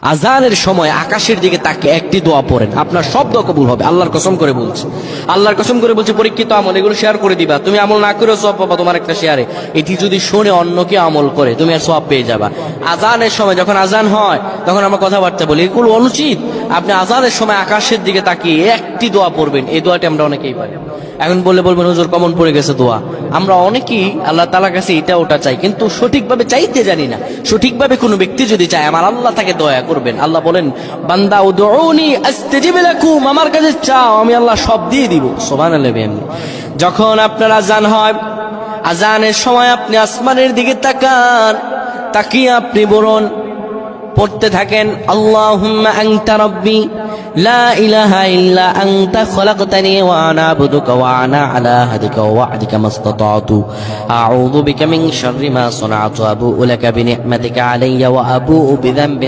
আজানের সময় আকাশের দিকে তাকিয়ে একটি দোয়া পড়েন, আপনার সব দোয়া কবুল হবে। আল্লাহর কসম করে বলছে, আল্লাহর কসম করে বলছে, পরীক্ষিত আমল এগুলো শেয়ার করে দিবা। তুমি আমল না করেও সওয়াব পাবা তোমার একটা শেয়ারে। এটি যদি শুনে অন্য কেউ আমল করে তুমি আর সওয়াব পেয়ে যাবা। আজানের সময় যখন আজান হয় তখন আমরা কথাবার্তা বলি, এগুলো অনুচিত। আপনি আজানের সময় আকাশের দিকে তাকিয়ে একটি দোয়া পড়বেন। এই দোয়াটি আমরা অনেকেই পাই। এখন বলবেন হুজুর কমন পড়ে গেছে দোয়া। আমরা অনেকেই আল্লাহ তাআলার কাছে এটা ওটা চাই, কিন্তু সঠিকভাবে চাইতে জানি না। সঠিকভাবে কোনো ব্যক্তি যদি চায় আমার আল্লাহ তাকে দয়া করবেন। আল্লাহ বলেন, বান্দা উদউনি আস্তাজিব লাকুম, আমার কাছে চাও আমি আল্লাহ সব দিয়ে দিব। সুবহানাল্লাহ। যখন আপনার আজান হয়, আজানের সময় আপনি আসমানের দিকে তাকান, তাকিয়ে আপনি বলুন, পড়তে থাকেন, আল্লাহুম্মা আনতা রাব্বি লা ইলাহা ইল্লা আনতা খলাকতানি ওয়া আনা আবদুকা ওয়া আনা আলা আহদিকা ওয়া ওয়া'দিকা মাসতাতা'তু আউযু বিকা মিন শাররি মা সানা'তু আবু'ু লাকা বিনি'মাতিকা আলাইয়া ওয়া আবু'ু বিযানবি